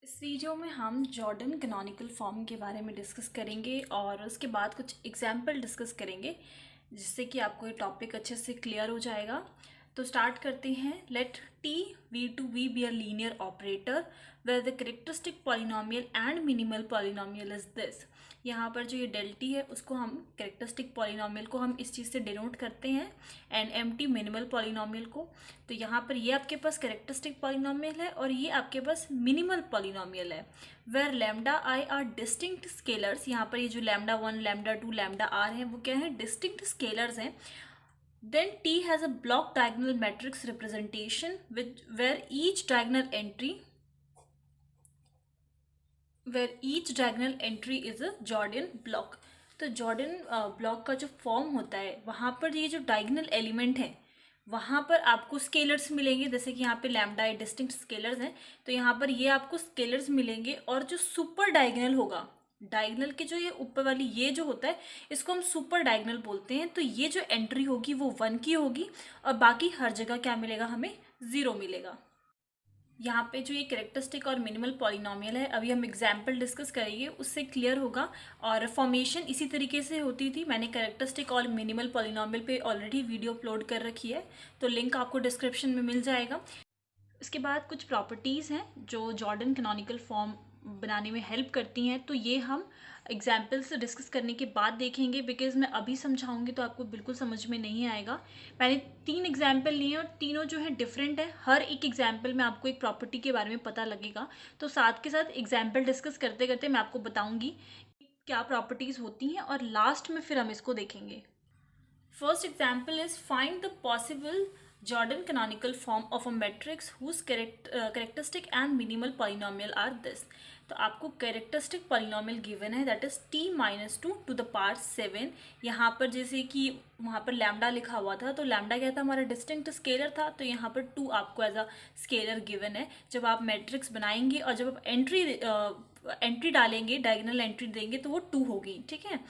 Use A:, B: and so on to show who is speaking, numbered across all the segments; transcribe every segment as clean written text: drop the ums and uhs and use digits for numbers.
A: इस वीडियो में हम जॉर्डन कैनोनिकल फॉर्म के बारे में डिस्कस करेंगे और उसके बाद कुछ एग्जाम्पल डिस्कस करेंगे जिससे कि आपको ये टॉपिक अच्छे से क्लियर हो जाएगा। तो स्टार्ट करते हैं। Let T V to V be a linear operator where the characteristic polynomial and minimal polynomial is this. यहाँ पर जो ये डेल टी है उसको हम करेक्टरिस्टिक पॉलिनोमियल को हम इस चीज़ से डिनोट करते हैं and M T minimal polynomial को। तो यहाँ पर ये आपके पास करेक्टरिस्टिक पॉलिनोमियल है और ये आपके पास मिनिमल पॉलिनोमियल है where lambda i are distinct scalars. यहाँ पर ये जो lambda one lambda two lambda are है वो क्या है, डिस्टिंक्ट स्केलर्स हैं। Then T has a block diagonal matrix representation with where each diagonal entry is a Jordan block। तो जॉर्डन ब्लॉक का जो फॉर्म होता है वहाँ पर ये जो डायगोनल एलिमेंट है वहाँ पर आपको स्केलर्स मिलेंगे। जैसे कि यहाँ पे लैम्डा है, डिस्टिंक्ट स्केलर्स हैं, तो यहाँ पर ये आपको स्केलर्स मिलेंगे। और जो सुपर डायगोनल होगा, डायगोनल के जो ये ऊपर वाली ये जो होता है इसको हम सुपर डायगोनल बोलते हैं। तो ये जो एंट्री होगी वो 1 की होगी और बाकी हर जगह क्या मिलेगा, हमें 0 मिलेगा। यहाँ पे जो ये करेक्टरिस्टिक और मिनिमल पॉलिनोमियल है अभी हम एग्जाम्पल डिस्कस करेंगे, उससे क्लियर होगा। और फॉर्मेशन इसी तरीके से होती थी। मैंने करेक्टरिस्टिक और मिनिमल पॉलिनोमियल पे ऑलरेडी वीडियो अपलोड कर रखी है, तो लिंक आपको डिस्क्रिप्शन में मिल जाएगा। इसके बाद कुछ प्रॉपर्टीज़ हैं जो जॉर्डन कैनोनिकल फॉर्म बनाने में हेल्प करती हैं, तो ये हम एग्जाम्पल्स डिस्कस करने के बाद देखेंगे। बिकॉज मैं अभी समझाऊंगी तो आपको बिल्कुल समझ में नहीं आएगा। मैंने 3 एग्जाम्पल लिए हैं और तीनों जो है डिफरेंट है। हर एक एग्जाम्पल में आपको एक प्रॉपर्टी के बारे में पता लगेगा। तो साथ के साथ एग्जाम्पल डिस्कस करते करते मैं आपको बताऊँगी क्या प्रॉपर्टीज़ होती हैं और लास्ट में फिर हम इसको देखेंगे। First example is find the possible Jordan canonical form of a matrix whose characteristic and minimal polynomial are this। तो आपको कैरेक्टरिस्टिक पॉलिनोमियल गिवन है that is t minus 2 to the power 7। यहाँ पर जैसे कि वहाँ पर लैम्डा लिखा हुआ था, तो लैम्डा क्या था, हमारा डिस्टिंक्ट स्केलर था। तो यहाँ पर 2 आपको एज अ स्केलर गिवन है। जब आप मैट्रिक्स बनाएंगे और जब आप एंट्री डालेंगे, डायगोनल एंट्री देंगे तो वो 2 होगी, ठीक है।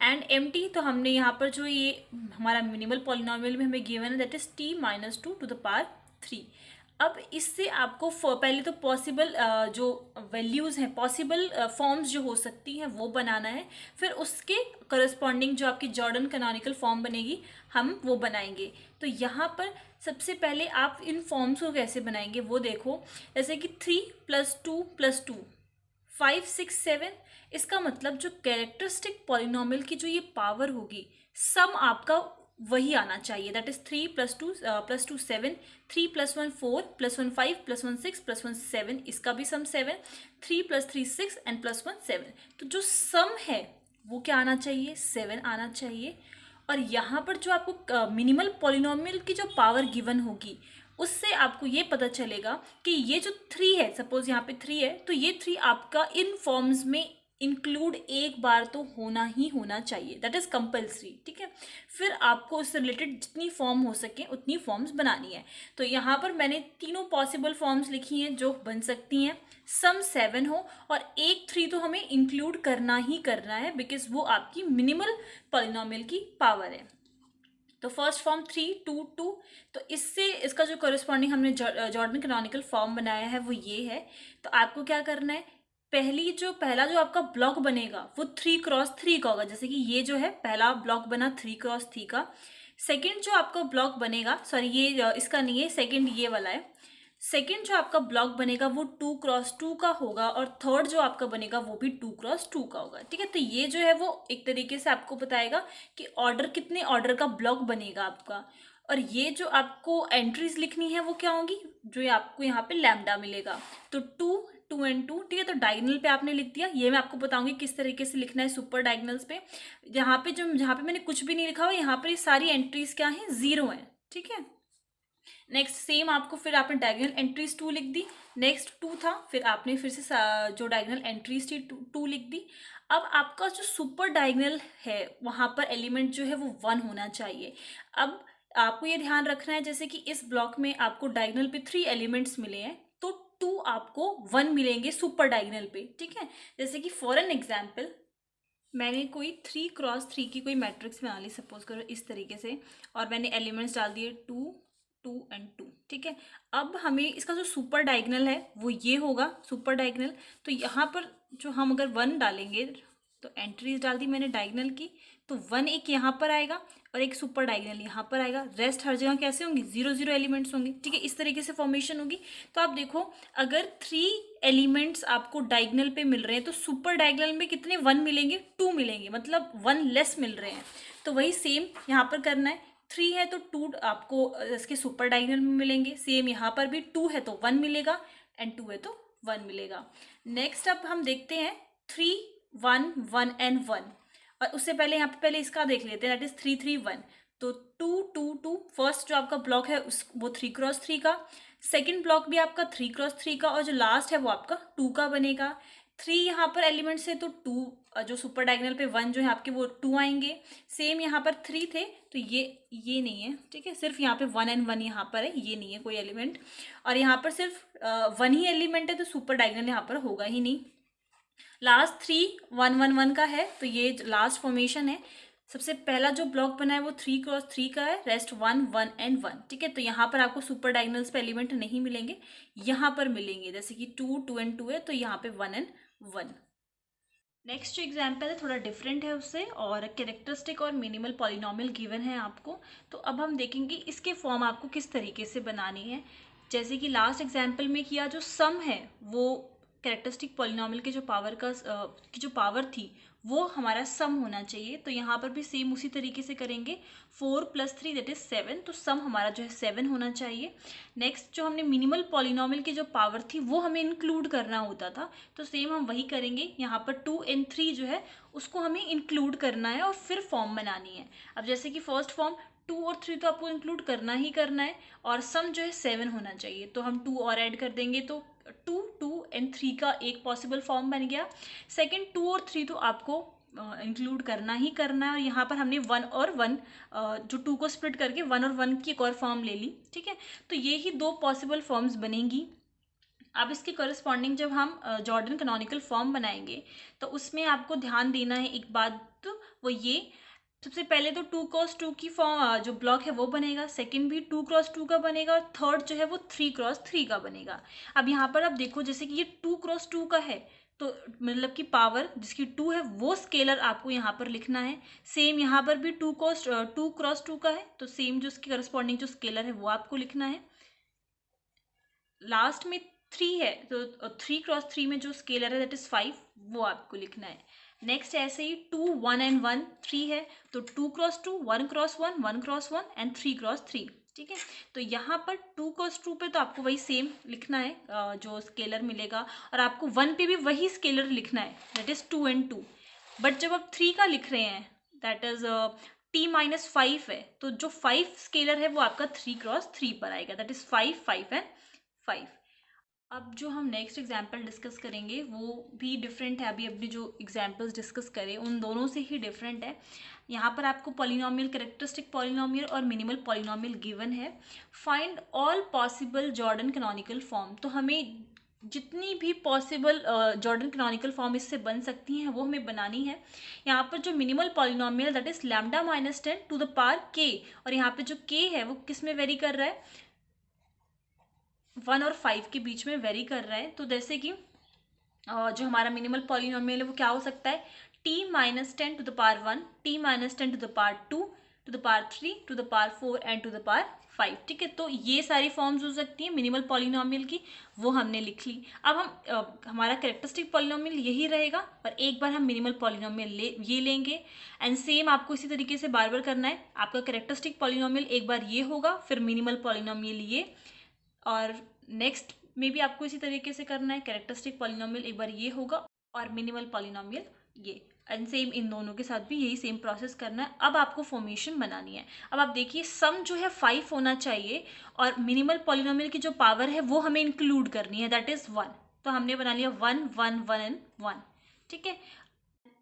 A: एंड एम टी, तो हमने यहाँ पर जो ये हमारा मिनिमल पॉलिनोमियल में हमें गिवन है that is t minus 2 to the power 3। अब इससे आपको पहले तो पॉसिबल जो वैल्यूज़ हैं, पॉसिबल फॉर्म्स जो हो सकती हैं वो बनाना है। फिर उसके करस्पॉन्डिंग जो आपकी जॉर्डन कैनोनिकल फॉर्म बनेगी हम वो बनाएंगे। तो यहाँ पर सबसे पहले आप इन फॉर्म्स को कैसे बनाएंगे वो देखो। जैसे कि 3 + 2 + 2 5 6 7। इसका मतलब जो कैरेक्टरिस्टिक पॉलिनोमियल की जो ये पावर होगी, सम आपका वही आना चाहिए। That is 3 + 2 + 2 7, 3 + 1 4 + 1 5 + 1 6 + 1 7। इसका भी सम 7, 3 + 3 6 एंड +1 7। तो जो सम है वो क्या आना चाहिए, 7 आना चाहिए। और यहाँ पर जो आपको मिनिमल पॉलिनोमियल की जो पावर गिवन होगी उससे आपको ये पता चलेगा कि ये जो 3 है, सपोज यहाँ पे 3 है, तो ये 3 आपका इन फॉर्म्स में इंक्लूड एक बार तो होना ही होना चाहिए, दैट इज कंपल्सरी, ठीक है। फिर आपको उससे रिलेटेड जितनी फॉर्म हो सके उतनी फॉर्म्स बनानी है। तो यहाँ पर मैंने तीनों पॉसिबल फॉर्म्स लिखी हैं जो बन सकती हैं। सम 7 हो और एक 3 तो हमें इंक्लूड करना ही करना है बिकॉज वो आपकी मिनिमल पॉलिनोमियल की पावर है। तो फर्स्ट फॉर्म 3 2 2। तो इससे इसका जो करस्पॉन्डिंग हमने जॉर्डन कैनोनिकल फॉर्म बनाया है वो ये है। तो आपको क्या करना है, पहला जो आपका ब्लॉक बनेगा वो 3 क्रॉस 3 का होगा। जैसे कि ये जो है पहला ब्लॉक बना 3 क्रॉस 3 का। सेकंड जो आपका ब्लॉक बनेगा, सॉरी ये इसका नहीं है, सेकंड ये वाला है। सेकंड जो आपका ब्लॉक बनेगा वो 2 क्रॉस 2 का होगा और थर्ड जो आपका बनेगा वो भी 2 क्रॉस 2 का होगा, ठीक है। तो ये जो है वो एक तरीके से आपको बताएगा कि ऑर्डर कितने ऑर्डर का ब्लॉक बनेगा आपका। और ये जो आपको एंट्रीज लिखनी है वो क्या होंगी, जो ये आपको यहाँ पे लैम्डा मिलेगा। तो 2 2 एंड 2, ठीक है। तो डायगोनल पे आपने लिख दिया। ये मैं आपको बताऊंगी किस तरीके से लिखना है सुपर डायगोनल्स पे। जहाँ पे मैंने कुछ भी नहीं लिखा हुआ, यहाँ पर ये सारी एंट्रीज क्या है, 0 है, ठीक है। नेक्स्ट सेम आपको फिर आपने डायगोनल एंट्रीज 2 लिख दी। नेक्स्ट 2 था, फिर आपने फिर से जो डायगोनल एंट्रीज थी 2 लिख दी। अब आपका जो सुपर डायगोनल है वहाँ पर एलिमेंट जो है वो 1 होना चाहिए। अब आपको ये ध्यान रखना है जैसे कि इस ब्लॉक में आपको डायगोनल पे 3 एलिमेंट्स मिले हैं तो 2 आपको 1 मिलेंगे सुपर डायगोनल पे, ठीक है। जैसे कि फॉर एन एग्जाम्पल मैंने कोई 3 क्रॉस 3 की कोई मैट्रिक्स बना ली, सपोज करो इस तरीके से, और मैंने एलिमेंट्स डाल दिए 2 2 एंड 2, ठीक है। अब हमें इसका जो सुपर डायगोनल है वो ये होगा सुपर डायगोनल। तो यहाँ पर जो हम अगर 1 डालेंगे, तो एंट्रीज डाल दी मैंने डायगोनल की, तो 1 एक यहाँ पर आएगा और एक सुपर डायगोनल यहाँ पर आएगा। रेस्ट हर जगह कैसे होंगे, 0 0 एलिमेंट्स होंगे, ठीक है। इस तरीके से फॉर्मेशन होगी। तो आप देखो, अगर 3 एलिमेंट्स आपको डायगोनल पे मिल रहे हैं तो सुपर डायगोनल में कितने 1 मिलेंगे, 2 मिलेंगे, मतलब 1 लेस मिल रहे हैं। तो वही सेम यहाँ पर करना है। 3 है तो 2 आपको इसके सुपर डायगोनल में मिलेंगे। सेम यहाँ पर भी 2 है तो 1 मिलेगा, एंड 2 है तो 1 मिलेगा। नेक्स्ट अब हम देखते हैं 3 1 1 एंड 1। और उससे पहले यहाँ पे पहले इसका देख लेते हैं, दैट इज 3 3 1। तो 2 2 2 फर्स्ट जो आपका ब्लॉक है उस वो 3 क्रॉस 3 का, सेकंड ब्लॉक भी आपका 3 क्रॉस 3 का, और जो लास्ट है वो आपका 2 का बनेगा। 3 यहाँ पर एलिमेंट्स है तो 2 जो सुपर डायगोनल पे 1 जो है आपके वो 2 आएंगे। सेम यहाँ पर 3 थे तो ये नहीं है, ठीक है। सिर्फ यहाँ पे 1 एंड 1 यहाँ पर है, ये नहीं है कोई एलिमेंट। और यहाँ पर सिर्फ 1 ही एलिमेंट है तो सुपर डायगोनल यहाँ पर होगा ही नहीं। लास्ट 3 1 1 1 का है तो ये लास्ट फॉर्मेशन है। सबसे पहला जो ब्लॉक बना है वो 3 क्रॉस 3 का है, रेस्ट 1 1 एंड 1, ठीक है। तो यहाँ पर आपको सुपर डायगोनल्स पे एलिमेंट नहीं मिलेंगे, यहाँ पर मिलेंगे। जैसे कि 2 2 एंड 2 है तो यहाँ पे 1 एंड 1। नेक्स्ट जो एग्जाम्पल है थोड़ा डिफरेंट है उससे, और कैरेक्टरिस्टिक और मिनिमल पॉलिनोमियल गिवन है आपको। तो अब हम देखेंगे इसके फॉर्म आपको किस तरीके से बनानी है। जैसे कि लास्ट एग्जाम्पल में किया, जो सम है वो कैरेक्टरिस्टिक पॉलिनोमियल के जो पावर की जो पावर थी वो हमारा सम होना चाहिए। तो यहाँ पर भी सेम उसी तरीके से करेंगे। 4 + 3 दैट इज 7, तो सम हमारा जो है 7 होना चाहिए। नेक्स्ट जो हमने मिनिमल पॉलिनोमियल की जो पावर थी वो हमें इंक्लूड करना होता था, तो सेम हम वही करेंगे। यहाँ पर 2 and 3 जो है उसको हमें इंक्लूड करना है और फिर फॉर्म बनानी है। अब जैसे कि फर्स्ट फॉर्म 2 और 3 तो आपको इंक्लूड करना ही करना है, और सम जो है 7 होना चाहिए। तो हम 2 और ऐड कर देंगे तो 2 2 and 3 का एक पॉसिबल फॉर्म बन गया। सेकेंड 2 और 3 तो आपको इंक्लूड करना ही करना है, और यहाँ पर हमने 1 और 1 जो 2 को स्प्लिट करके 1 और 1 की एक और फॉर्म ले ली, ठीक है। तो ये ही 2 पॉसिबल फॉर्म्स बनेंगी। अब इसके करस्पॉन्डिंग जब हम जॉर्डन कैनोनिकल फॉर्म बनाएंगे तो उसमें आपको ध्यान देना है एक बात, तो वो ये, सबसे पहले तो 2 क्रॉस 2 की फॉर्म जो ब्लॉक है वो बनेगा, सेकंड भी 2 क्रॉस 2 का बनेगा, और थर्ड जो है वो 3 क्रॉस 3 का बनेगा। अब यहाँ पर आप देखो, जैसे कि ये 2 क्रॉस 2 का है तो मतलब कि पावर जिसकी 2 है वो स्केलर आपको यहाँ पर लिखना है। सेम यहाँ पर भी 2 क्रॉस 2 का है तो सेम जो उसकी करस्पॉन्डिंग जो स्केलर है वो आपको लिखना है। लास्ट में 3 है तो 3 क्रॉस 3 में जो स्केलर है दैट इज 5, वो आपको लिखना है। नेक्स्ट ऐसे ही 2 1 एंड 1 3 है तो 2 cross 2 1 cross 1 1 cross 1 and 3 cross 3, ठीक है। तो यहाँ पर 2 क्रॉस 2 पे तो आपको वही सेम लिखना है जो स्केलर मिलेगा, और आपको 1 पे भी वही स्केलर लिखना है दैट इज 2 एंड 2। बट जब आप 3 का लिख रहे हैं दैट इज t-5 है, तो जो 5 स्केलर है वो आपका 3 क्रॉस 3 पर आएगा, दैट इज 5 5 एंड 5। अब जो हम नेक्स्ट एग्जाम्पल डिस्कस करेंगे वो भी डिफरेंट है। अभी अपनी जो एग्जाम्पल्स डिस्कस करें उन दोनों से ही डिफरेंट है। यहाँ पर आपको पॉलिनोमियल, कैरेक्टरिस्टिक पॉलिनोमियल और मिनिमल पॉलिनोमियल गिवन है। Find all possible Jordan canonical form, तो हमें जितनी भी पॉसिबल जॉर्डन कैनोनिकल फॉर्म इससे बन सकती हैं वो हमें बनानी है। यहाँ पर जो minimal polynomial that is λ-10 to the power k, और यहाँ पे जो k है वो किस में वेरी कर रहा है, 1 और 5 के बीच में वेरी कर रहा है। तो जैसे कि जो हमारा मिनिमल पॉलिनोमियल है वो क्या हो सकता है, t-10 to the power 1, t-10 to the power 2, to the power 3, to the power 4 and to the power 5, ठीक है। तो ये सारी फॉर्म्स हो सकती हैं मिनिमल पॉलिनोमियल की, वो हमने लिख ली। अब हम हमारा कैरेक्टरिस्टिक पॉलिनोमियल यही रहेगा, पर एक बार हम मिनिमल पॉलिनोमियल ये लेंगे, एंड सेम आपको इसी तरीके से बार बार करना है। आपका कैरेक्टरिस्टिक पॉलिनोमियल एक बार ये होगा, फिर मिनिमल पॉलिनोमियल ये, और नेक्स्ट में भी आपको इसी तरीके से करना है। कैरेक्टरिस्टिक पॉलिनोमियल एक बार ये होगा और मिनिमल पॉलिनोमियल ये, एंड सेम इन दोनों के साथ भी यही सेम प्रोसेस करना है। अब आपको फॉर्मेशन बनानी है। अब आप देखिए सम जो है 5 होना चाहिए, और मिनिमल पॉलिनोमियल की जो पावर है वो हमें इंक्लूड करनी है दैट इज 1। तो हमने बना लिया 1 1 1 एंड 1, ठीक है।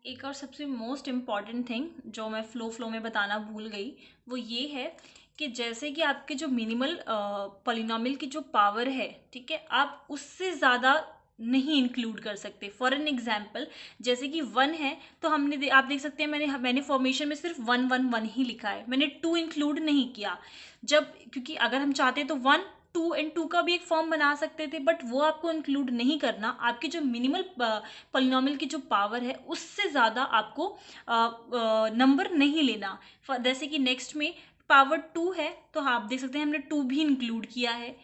A: एक और सबसे मोस्ट इम्पॉर्टेंट थिंग जो मैं फ्लो में बताना भूल गई वो ये है कि जैसे कि आपके जो मिनिमल पॉलिनोमियल की जो पावर है, ठीक है, आप उससे ज़्यादा नहीं इंक्लूड कर सकते। फॉर एन एग्जाम्पल जैसे कि 1 है तो हमने आप देख सकते हैं मैंने फॉर्मेशन में सिर्फ 1 1 1 ही लिखा है, मैंने 2 इंक्लूड नहीं किया। क्योंकि अगर हम चाहते तो 1 2 एंड 2 का भी एक फॉर्म बना सकते थे, बट वो आपको इंक्लूड नहीं करना। आपकी जो मिनिमल पॉलिनॉमियल की जो पावर है उससे ज़्यादा आपको नंबर नहीं लेना। जैसे कि नेक्स्ट में पावर 2 है तो आप देख सकते हैं हमने 2 भी इंक्लूड किया है।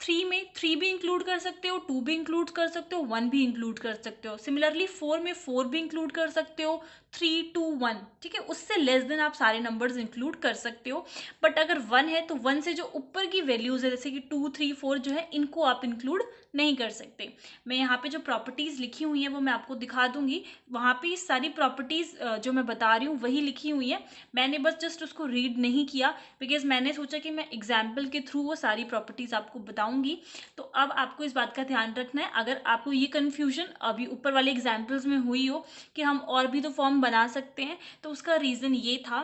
A: 3 में 3 भी इंक्लूड कर सकते हो, 2 भी इंक्लूड कर सकते हो, 1 भी इंक्लूड कर सकते हो। सिमिलरली 4 में 4 भी इंक्लूड कर सकते हो, 3, 2, 1, ठीक है। उससे लेस देन आप सारे नंबर्स इंक्लूड कर सकते हो। बट अगर 1 है तो 1 से जो ऊपर की वैल्यूज़ है जैसे कि 2, 3, 4 जो है इनको आप इंक्लूड नहीं कर सकते। मैं यहाँ पे जो प्रॉपर्टीज़ लिखी हुई हैं वो मैं आपको दिखा दूंगी। वहाँ पे सारी प्रॉपर्टीज़ जो मैं बता रही हूँ वही लिखी हुई है। मैंने बस जस्ट उसको रीड नहीं किया बिकॉज मैंने सोचा कि मैं एग्जाम्पल के थ्रू वो सारी प्रॉपर्टीज़ आपको बताऊंगी। तो अब आपको इस बात का ध्यान रखना है, अगर आपको ये कन्फ्यूजन अभी ऊपर वाले एग्जाम्पल्स में हुई हो कि हम और भी तो फॉर्म बना सकते हैं, तो उसका रीज़न ये था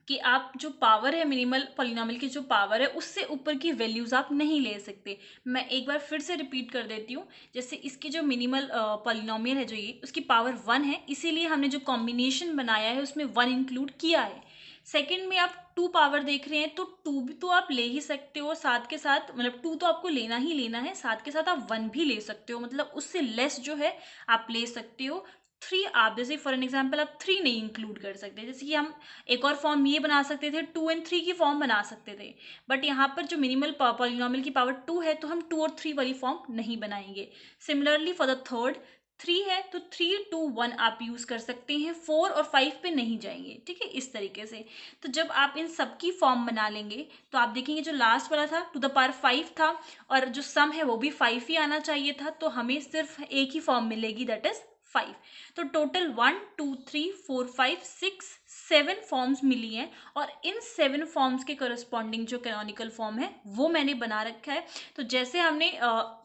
A: कि आप जो पावर है मिनिमल पॉलिनॉमियल की जो पावर है उससे ऊपर की वैल्यूज़ आप नहीं ले सकते। मैं एक बार फिर से रिपीट कर देती हूँ। जैसे इसकी जो मिनिमल पॉलिनॉमियल है जो ये उसकी पावर 1 है, इसीलिए हमने जो कॉम्बिनेशन बनाया है उसमें 1 इंक्लूड किया है। सेकंड में आप 2 पावर देख रहे हैं तो 2 भी तो आप ले ही सकते हो, साथ के साथ मतलब 2 तो आपको लेना ही लेना है, साथ के साथ आप 1 भी ले सकते हो, मतलब उससे लेस जो है आप ले सकते हो। 3 आप जैसे फॉर एन एग्जाम्पल आप 3 नहीं इंक्लूड कर सकते। जैसे कि हम एक और फॉर्म ये बना सकते थे, 2 एंड 3 की फॉर्म बना सकते थे, बट यहाँ पर जो मिनिमल पॉलिनॉमियल की पावर 2 है तो हम 2 और 3 वाली फॉर्म नहीं बनाएंगे। सिमिलरली फॉर द थर्ड 3 है तो 3, 2, 1 आप यूज़ कर सकते हैं, 4 और 5 पे नहीं जाएंगे, ठीक है, इस तरीके से। तो जब आप इन सब की फॉर्म बना लेंगे तो आप देखेंगे जो लास्ट वाला था टू द पावर 5 था और जो सम है वो भी 5 ही आना चाहिए था, तो हमें सिर्फ एक ही फॉर्म मिलेगी दैट इज 5। तो टोटल 1, 2, 3, 4, 5, 6, 7 फॉर्म्स मिली हैं और इन 7 फॉर्म्स के करस्पॉन्डिंग जो कैनोनिकल फॉर्म है वो मैंने बना रखा है। तो जैसे हमने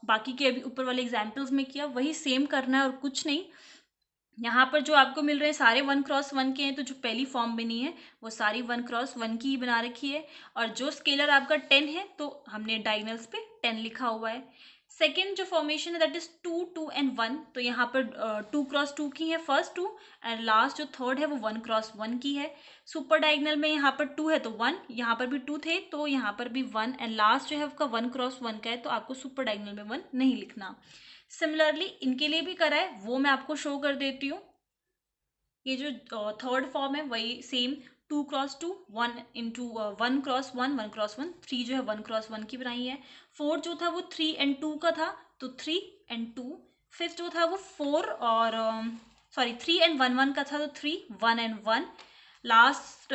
A: बाकी के अभी ऊपर वाले एग्जाम्पल्स में किया वही सेम करना है और कुछ नहीं। यहाँ पर जो आपको मिल रहे हैं सारे 1x1 के हैं, तो जो पहली फॉर्म बनी है वो सारी 1x1 की ही बना रखी है। और जो स्केलर आपका 10 है तो हमने डायगोनल्स पे 10 लिखा हुआ है। सेकेंड जो फॉर्मेशन है दैट इज 2, 2 एंड 1, तो यहाँ पर 2x2 की है फर्स्ट 2 एंड लास्ट जो थर्ड है वो 1x1 की है। सुपर डायगोनल में यहाँ पर 2 है तो 1, यहाँ पर भी 2 थे तो यहाँ पर भी 1 एंड लास्ट जो है उसका 1x1 का है तो आपको सुपर डायगोनल में 1 नहीं लिखना। सिमिलरली इनके लिए भी करा है वो मैं आपको शो कर देती हूँ। ये जो थर्ड फॉर्म है वही same 2x2, 1 into 1x1, 1x1, 3 जो है 1x1 की बनाई है। फोर्थ जो था वो 3 एंड 2 का था तो 3 एंड 2। फिफ्थ जो था वो 4 और 3 एंड 1, 1 का था तो 3, 1 एंड 1। लास्ट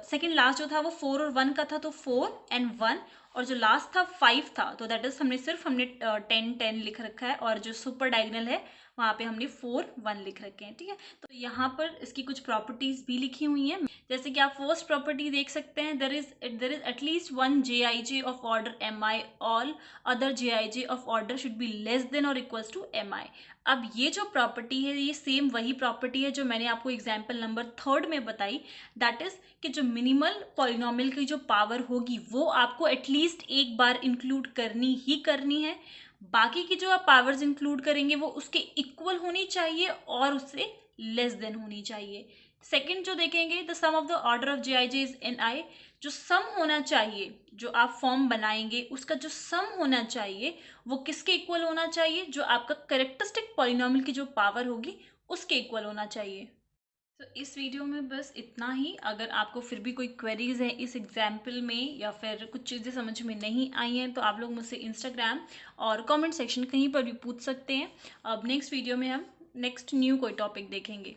A: सेकेंड लास्ट जो था वो 4 और 1 का था तो 4 एंड 1। और जो लास्ट था 5 था तो दैट इज हमने 10, 10 लिख रखा है और जो सुपर डायगोनल है वहाँ पे हमने 4, 1 लिख रखे हैं, ठीक है। तो यहाँ पर इसकी कुछ प्रॉपर्टीज भी लिखी हुई हैं। जैसे कि आप फर्स्ट प्रॉपर्टी देख सकते हैं, there is at least 1 JIJ of order MI, all other JIJ of order should be less than और इक्वल्स टू MI। अब ये जो प्रॉपर्टी है ये सेम वही प्रॉपर्टी है जो मैंने आपको एग्जाम्पल नंबर 3 में बताई, दैट इज कि जो मिनिमल पॉलिनॉमियल की जो पावर होगी वो आपको एटलीस्ट एक बार इंक्लूड करनी ही करनी है। बाकी की जो आप पावर्स इंक्लूड करेंगे वो उसके इक्वल होनी चाहिए और उससे लेस देन होनी चाहिए। सेकंड जो देखेंगे the sum of the order of JIJ is NI, जो सम होना चाहिए जो आप फॉर्म बनाएंगे उसका जो सम होना चाहिए वो किसके इक्वल होना चाहिए, जो आपका करेक्टरिस्टिक पॉलिनॉमियल की जो पावर होगी उसके इक्वल होना चाहिए। तो इस वीडियो में बस इतना ही। अगर आपको फिर भी कोई क्वेरीज है इस एग्जाम्पल में या फिर कुछ चीज़ें समझ में नहीं आई हैं तो आप लोग मुझसे इंस्टाग्राम और कमेंट सेक्शन कहीं पर भी पूछ सकते हैं। अब नेक्स्ट वीडियो में हम नेक्स्ट न्यू कोई टॉपिक देखेंगे।